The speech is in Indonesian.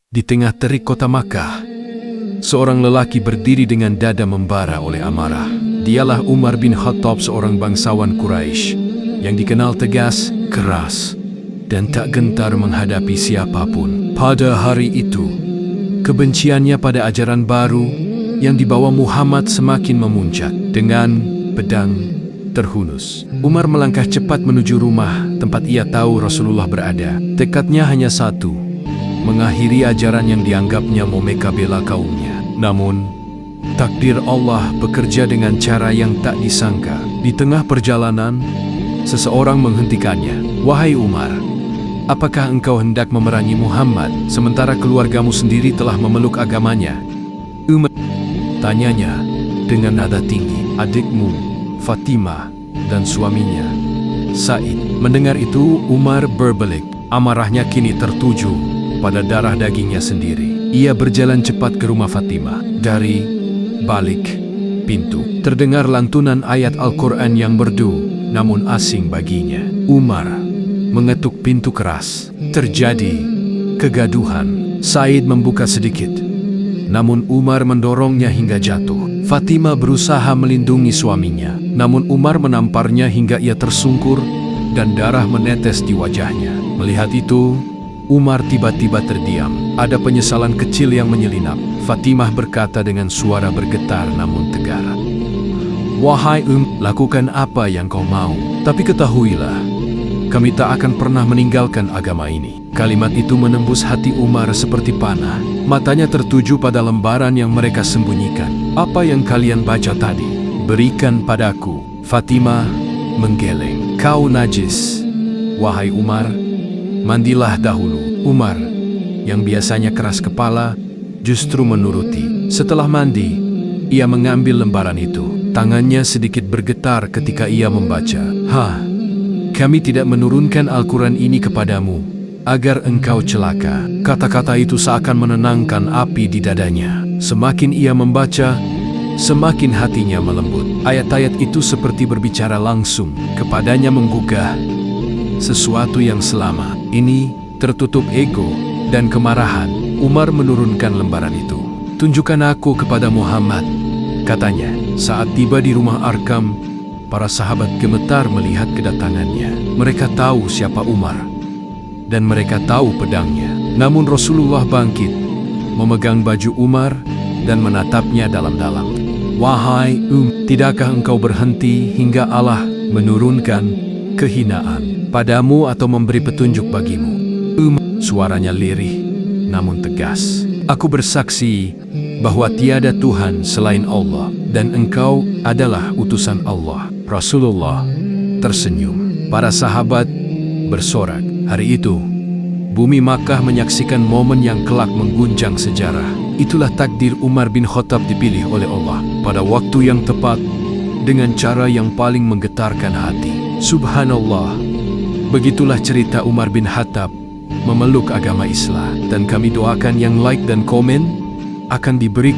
Di tengah terik kota Makkah, seorang lelaki berdiri dengan dada membara oleh amarah. Dialah Umar bin Khattab, seorang bangsawan Quraisy yang dikenal tegas, keras, dan tak gentar menghadapi siapapun. Pada hari itu, kebenciannya pada ajaran baru yang dibawa Muhammad semakin memuncak. Dengan pedang terhunus, Umar melangkah cepat menuju rumah tempat ia tahu Rasulullah berada. Tekadnya hanya satu: mengakhiri ajaran yang dianggapnya memeka bela kaumnya. Namun, takdir Allah bekerja dengan cara yang tak disangka. Di tengah perjalanan, seseorang menghentikannya. "Wahai Umar, apakah engkau hendak memerangi Muhammad sementara keluargamu sendiri telah memeluk agamanya?" Umar tanyanya dengan nada tinggi. "Adikmu, Fatimah, dan suaminya, Said." Mendengar itu, Umar berbalik. Amarahnya kini tertuju pada darah dagingnya sendiri. Ia berjalan cepat ke rumah Fatimah. Dari balik pintu terdengar lantunan ayat Al-Quran yang merdu namun asing baginya. Umar mengetuk pintu keras. Terjadi kegaduhan. Said membuka sedikit, namun Umar mendorongnya hingga jatuh. Fatimah berusaha melindungi suaminya, namun Umar menamparnya hingga ia tersungkur dan darah menetes di wajahnya. Melihat itu, Umar tiba-tiba terdiam. Ada penyesalan kecil yang menyelinap. Fatimah berkata dengan suara bergetar namun tegar, "Wahai lakukan apa yang kau mau. Tapi ketahuilah, kami tak akan pernah meninggalkan agama ini." Kalimat itu menembus hati Umar seperti panah. Matanya tertuju pada lembaran yang mereka sembunyikan. "Apa yang kalian baca tadi? Berikan padaku." Fatimah menggeleng. "Kau najis, wahai Umar. Mandilah dahulu." Umar, yang biasanya keras kepala, justru menuruti. Setelah mandi, ia mengambil lembaran itu. Tangannya sedikit bergetar ketika ia membaca. Kami tidak menurunkan Al-Quran ini kepadamu agar engkau celaka." Kata-kata itu seakan menenangkan api di dadanya. Semakin ia membaca, semakin hatinya melembut. Ayat-ayat itu seperti berbicara langsung kepadanya, menggugah sesuatu yang selama ini tertutup ego dan kemarahan. Umar menurunkan lembaran itu. "Tunjukkan aku kepada Muhammad," katanya. Saat tiba di rumah Arkam, para sahabat gemetar melihat kedatangannya. Mereka tahu siapa Umar, dan mereka tahu pedangnya. Namun Rasulullah bangkit, memegang baju Umar dan menatapnya dalam-dalam. "Wahai tidakkah engkau berhenti hingga Allah menurunkan kehinaan padamu atau memberi petunjuk bagimu?" Suaranya lirih namun tegas. "Aku bersaksi bahwa tiada Tuhan selain Allah dan engkau adalah utusan Allah." Rasulullah tersenyum. Para sahabat bersorak. Hari itu, bumi Makkah menyaksikan momen yang kelak mengguncang sejarah. Itulah takdir Umar bin Khattab dipilih oleh Allah pada waktu yang tepat dengan cara yang paling menggetarkan hati. Subhanallah. Begitulah cerita Umar bin Khattab memeluk agama Islam, dan kami doakan yang like dan komen akan diberikan